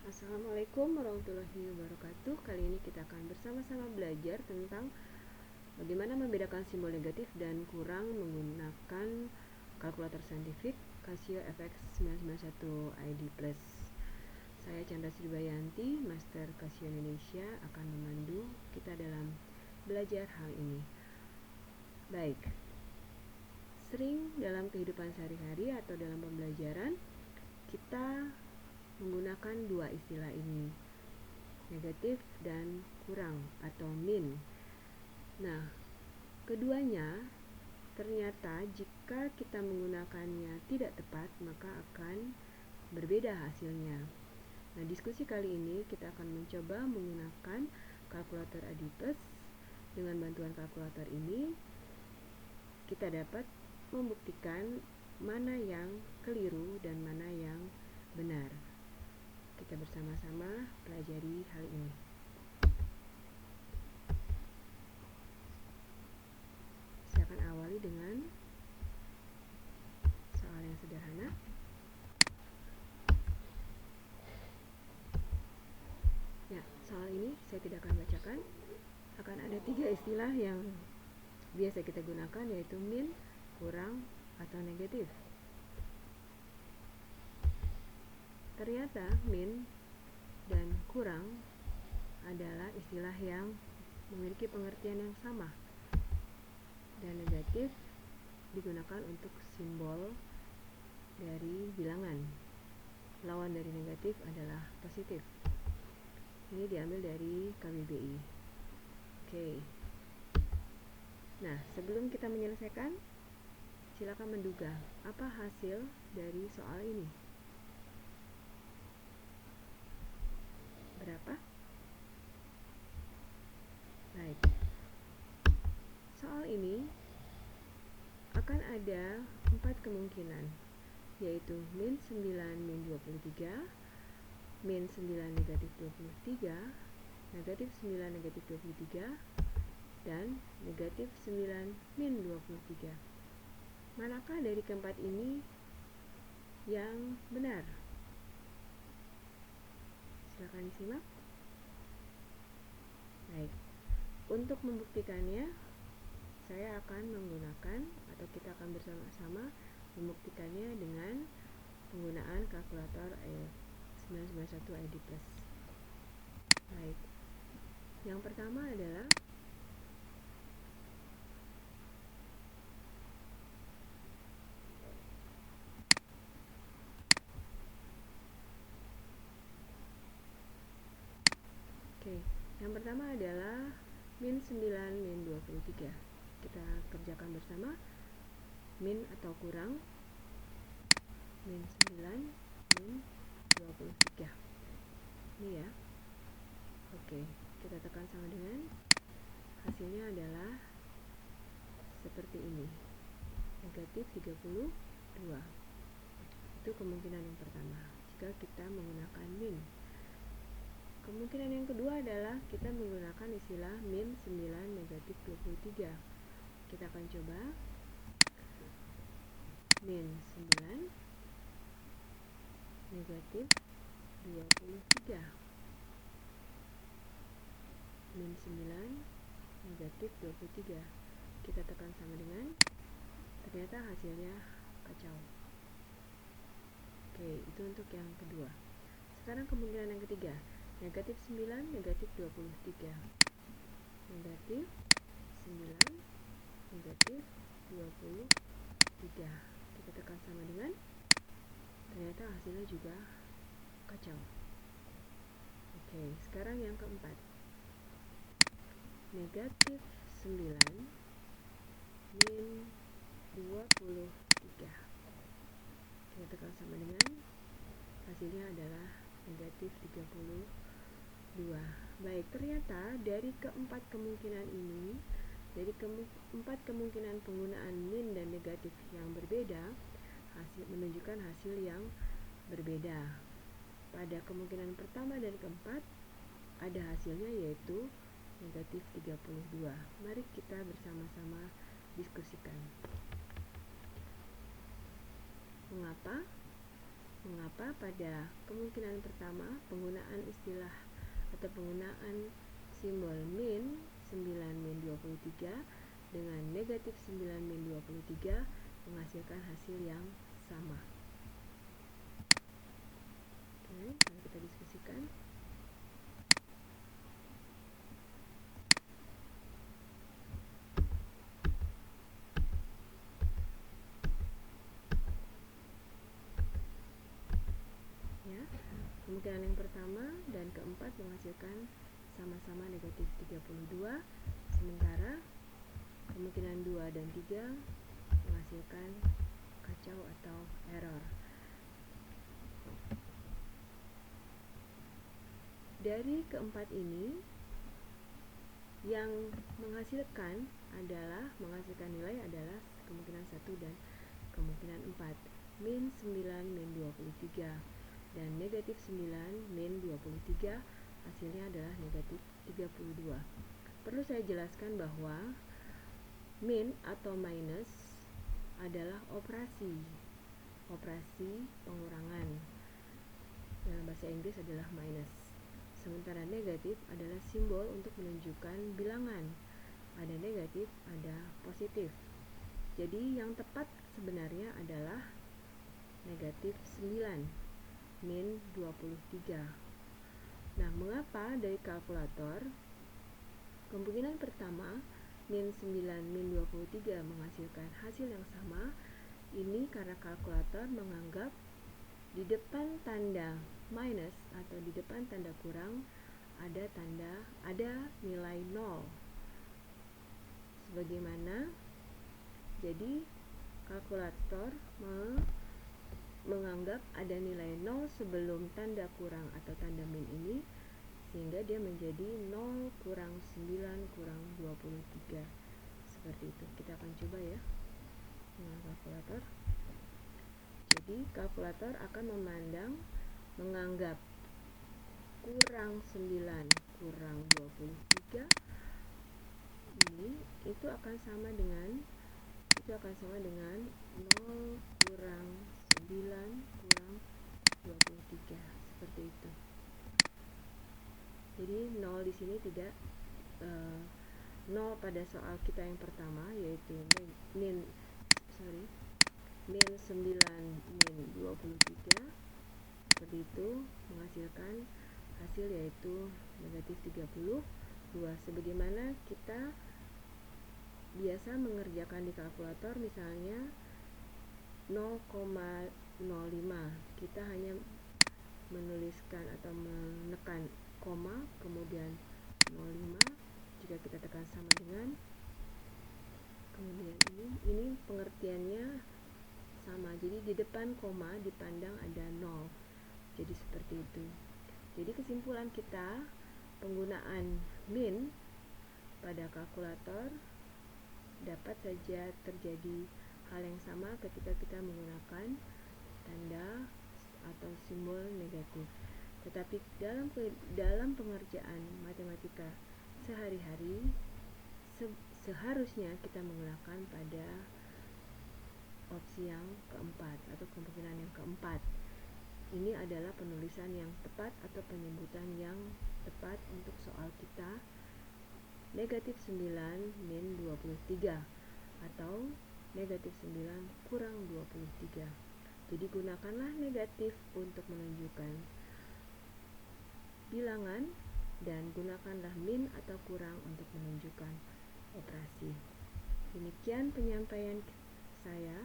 Assalamualaikum warahmatullahi wabarakatuh. Kali ini kita akan bersama-sama belajar tentang bagaimana membedakan simbol negatif dan kurang menggunakan kalkulator saintifik Casio FX991 ID+. Saya Chandra Sribayanti, Master Casio Indonesia, akan memandu kita dalam belajar hal ini. Baik, sering dalam kehidupan sehari-hari atau dalam pembelajaran kita menggunakan dua istilah ini, negatif dan kurang atau min. Nah, keduanya ternyata jika kita menggunakannya tidak tepat maka akan berbeda hasilnya. Nah, diskusi kali ini kita akan mencoba menggunakan kalkulator Adiples. Dengan bantuan kalkulator ini kita dapat membuktikan mana yang keliru dan mana yang benar. Kita bersama-sama pelajari hal ini. Saya akan awali dengan soal yang sederhana. Ya, soal ini saya tidak akan bacakan. Akan ada 3 istilah yang biasa kita gunakan, yaitu min, kurang, atau negatif. Ternyata min dan kurang adalah istilah yang memiliki pengertian yang sama, dan negatif digunakan untuk simbol dari bilangan. Lawan dari negatif adalah positif. Ini diambil dari KBBI. Oke. Nah, sebelum kita menyelesaikan, silakan menduga apa hasil dari soal ini. Berapa? Baik. Soal ini akan ada 4 kemungkinan, yaitu min 9 min 23, min 9 negatif 23, negatif 9 negatif 23, dan negatif 9 min 23. Manakah dari keempat ini yang benar? Silakan disimak. Baik. Untuk membuktikannya, saya akan menggunakan atau kita akan bersama-sama membuktikannya dengan penggunaan kalkulator 991 ID+. Baik. Yang pertama adalah yang pertama adalah min 9 min 23. Kita kerjakan bersama. Min atau kurang, min 9 min 23. Ini ya. Oke, kita tekan sama dengan hasilnya adalah seperti ini, negatif 32. Itu kemungkinan yang pertama jika kita menggunakan min. Kemungkinan yang kedua adalah kita menggunakan istilah min 9 negatif 23. Kita akan coba min 9 negatif 23. Min 9 negatif 23. Kita tekan sama dengan, ternyata hasilnya kacau. Oke, itu untuk yang kedua. Sekarang kemungkinan yang ketiga, negatif 9 negatif 23. Negatif 9 negatif 23. Kita tekan sama dengan, ternyata hasilnya juga kacau. Oke, sekarang yang keempat, negatif 9 min 23. Kita tekan sama dengan, hasilnya adalah negatif 32. Baik, ternyata dari keempat kemungkinan ini, dari keempat kemungkinan penggunaan min dan negatif yang berbeda, hasil menunjukkan hasil yang berbeda. Pada kemungkinan pertama dan keempat ada hasilnya, yaitu negatif 32. Mari kita bersama-sama diskusikan. Mengapa? mengapa pada kemungkinan pertama penggunaan istilah atau penggunaan simbol min 9 min 23 dengan negatif 9 min 23 menghasilkan hasil yang sama. Oke, mari kita diskusikan. Ya, kemungkinan yang pertama dan keempat menghasilkan sama-sama negatif 32, sementara kemungkinan 2 dan 3 menghasilkan kacau atau error. Dari keempat ini, yang menghasilkan nilai adalah kemungkinan 1 dan kemungkinan 4, min 9 min 23 dan negatif 9 min 23 hasilnya adalah negatif 32. Perlu saya jelaskan bahwa min atau minus adalah operasi pengurangan. Dalam bahasa Inggris adalah minus. Sementara negatif adalah simbol untuk menunjukkan bilangan. Ada negatif, ada positif. Jadi yang tepat sebenarnya adalah negatif 9 min 23. Nah, mengapa dari kalkulator kemungkinan pertama min 9 min 23 menghasilkan hasil yang sama? Ini karena kalkulator menganggap di depan tanda minus atau di depan tanda kurang ada nilai 0. Sebagaimana, jadi kalkulator menganggap ada nilai 0 sebelum tanda kurang atau tanda min ini, sehingga dia menjadi 0 kurang 9 kurang 23. Seperti itu. Kita akan coba ya dengan kalkulator. Jadi kalkulator akan menganggap kurang 9 kurang 23 ini itu akan sama dengan 0 kurang 9 kurang 23, seperti itu. Jadi 0 di sini tidak 0 pada soal kita yang pertama, yaitu min 9 min 23, seperti itu, menghasilkan hasil yaitu negatif 32, sebagaimana kita biasa mengerjakan di kalkulator. Misalnya 0,05, kita hanya menuliskan atau menekan koma kemudian 05. Jika kita tekan sama dengan, kemudian ini pengertiannya sama. Jadi di depan koma dipandang ada 0. Jadi seperti itu. Jadi kesimpulan kita, penggunaan min pada kalkulator dapat saja terjadi hal yang sama ketika kita menggunakan tanda atau simbol negatif. Tetapi dalam pengerjaan matematika sehari-hari seharusnya kita menggunakan pada opsi yang keempat atau kemungkinan yang keempat. Ini adalah penulisan yang tepat atau penyebutan yang tepat untuk soal kita, negatif 9 min 23 atau negatif 9 kurang 23. Jadi gunakanlah negatif untuk menunjukkan bilangan dan gunakanlah min atau kurang untuk menunjukkan operasi. Demikian penyampaian saya.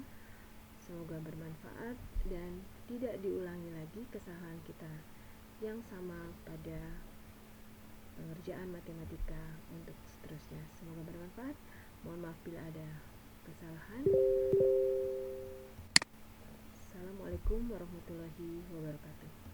Semoga bermanfaat dan tidak diulangi lagi kesalahan kita yang sama pada pengerjaan matematika untuk seterusnya. Semoga bermanfaat. Mohon maaf bila ada kesalahan. Assalamualaikum warahmatullahi wabarakatuh.